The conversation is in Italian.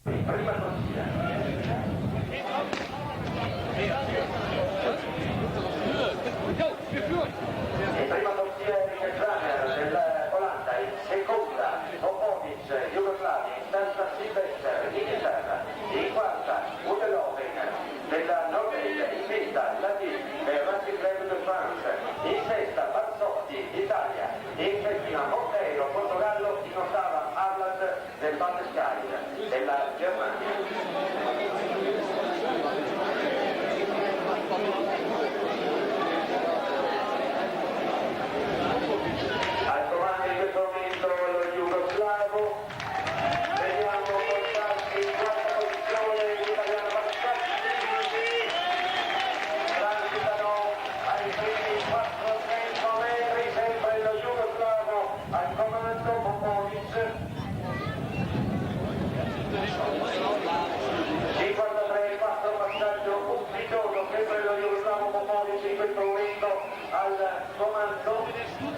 Prima corsia. In prima corsia Erika Kramer dell'Olanda, in seconda Popovic, Jugoslavia, in terza Silvester, Inghilterra, in quarta Udeloven della Norvegia, in quinta Lahbi del Rugby Club de France, in sesta Barsotti, Italia, in settima Monteiro, Portogallo, in ottava Arland del Bundesliga della Germania. Al comando in questo momento lo jugoslavo, vediamo portarsi in quarta posizione l'italiano Barsotti, transitano ai primi 400 metri, sempre lo jugoslavo al comando Popovic, 53, 4 passaggio ufficioso, sempre lo jugoslavo Popovic in questo momento al comando.